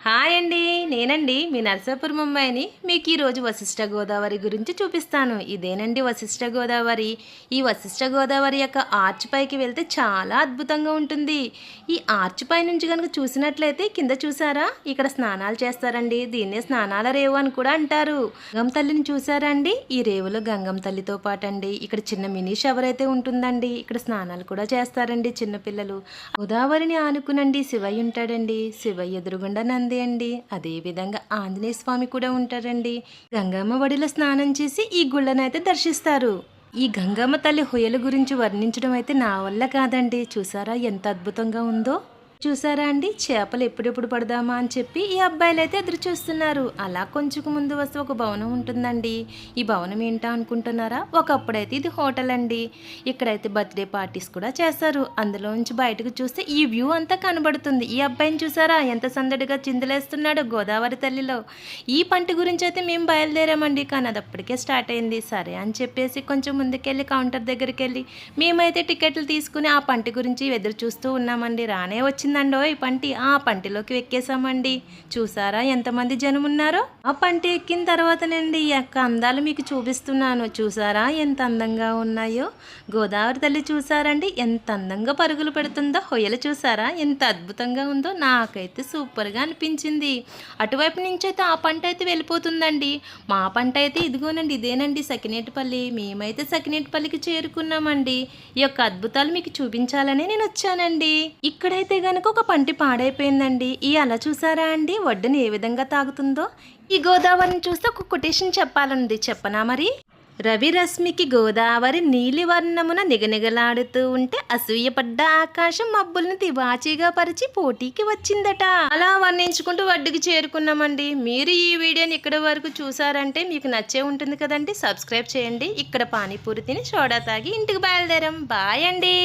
Hi అండి. నేనండి మీ నరసాపురం అమ్మాయిని. మీకు ఈరోజు వశిష్ఠ గోదావరి గురించి చూపిస్తాను. ఇదేనండి వశిష్ఠ గోదావరి. ఈ వశిష్ఠ గోదావరి యొక్క ఆర్చ్ పైకి వెళ్తే చాలా అద్భుతంగా ఉంటుంది. ఈ ఆర్చ్ పై నుంచి కనుక చూసినట్లయితే కింద చూసారా, ఇక్కడ స్నానాలు చేస్తారండి. దీన్నే స్నానాల రేవు అని కూడా అంటారు. గంగమ్మ తల్లిని చూసారా అండి? ఈ రేవులో గంగమ్మ తల్లితో పాటు అండి ఇక్కడ చిన్న మినీ షవర్ అయితే ఉంటుందండి. ఇక్కడ స్నానాలు కూడా చేస్తారండి చిన్నపిల్లలు. గోదావరిని ఆనుకునండి శివయ్య ఉంటాడండి. శివయ్య ఎదురుగుండా నంది అండి. అదే విధంగా ఆంజనేయ స్వామి కూడా ఉంటారండి. గంగమ్మ ఒడిలో స్నానం చేసి ఈ గుళ్ళనైతే దర్శిస్తారు. ఈ గంగమ్మ తల్లి హొయల గురించి వర్ణించడం అయితే నా వల్ల కాదండి. చూసారా ఎంత అద్భుతంగా ఉందో. చూసారా అండి, చేపలు ఎప్పుడెప్పుడు పడదామా అని చెప్పి ఈ అబ్బాయిలు అయితే ఎదురు చూస్తున్నారు. అలా కొంచెం ముందు వస్తే ఒక భవనం ఉంటుందండి. ఈ భవనం ఏంటా అనుకుంటున్నారా? ఒకప్పుడైతే ఇది హోటల్ అండి. ఇక్కడైతే బర్త్డే పార్టీస్ కూడా చేస్తారు. అందులోంచి బయటకు చూస్తే ఈ వ్యూ అంతా కనబడుతుంది. ఈ అబ్బాయిని చూసారా ఎంత సందడిగా చిందులేస్తున్నాడు గోదావరి తల్లిలో. ఈ పంట గురించి అయితే మేము బయలుదేరామండి, కానీ అది అప్పటికే స్టార్ట్ అయింది. సరే అని చెప్పేసి కొంచెం ముందుకెళ్ళి కౌంటర్ దగ్గరికి వెళ్ళి మేమైతే టికెట్లు తీసుకుని ఆ పంట గురించి ఎదురు చూస్తూ ఉన్నామండి. రానే వచ్చింది ఈ పంటి. ఆ పంటిలోకి ఎక్కేసామండి. చూసారా ఎంతమంది జనం ఉన్నారో. ఆ పంటి ఎక్కిన తర్వాతనండి ఈ యొక్క అందాలు మీకు చూపిస్తున్నాను. చూసారా ఎంత అందంగా ఉన్నాయో. గోదావరి తల్లి చూసారండి ఎంత అందంగా పరుగులు పెడుతుందో. హొయలు చూసారా ఎంత అద్భుతంగా ఉందో. నాకైతే సూపర్గా అనిపించింది. అటువైపు నుంచి అయితే ఆ పంట అయితే వెళ్ళిపోతుందండి. మా పంట అయితే ఇదిగోనండి, ఇదేనండి సకినేటిపల్లి. మేమైతే సకినేటిపల్లికి చేరుకున్నామండి. ఈ యొక్క అద్భుతాలు మీకు చూపించాలని నేను వచ్చానండి. ఇక్కడైతే గనక ఒక పంటి పాడైపోయిందండి. ఈ అల చూసారా అండి, ఒడ్డుని ఏ విధంగా తాగుతుందో. ఈ గోదావరిని చూస్తే ఒక కొటేషన్ చెప్పాలండి, చెప్పనా మరి? రవి రశ్మికి గోదావరి నీలి వర్ణమున నిగనిగలాడుతూ ఉంటే అసూయపడ్డ ఆకాశం మబ్బుల్ని తివాచీగా పరిచి పోటీకి వచ్చిందట. అలా వర్ణించుకుంటూ ఒడ్డుకి చేరుకున్నామండి. మీరు ఈ వీడియోని ఇక్కడ వరకు చూసారంటే మీకు నచ్చే ఉంటుంది కదండి. సబ్స్క్రైబ్ చేయండి. ఇక్కడ పానీపూరి తిని సోడా తాగి ఇంటికి బయలుదేరాం. బాయ్ అండి.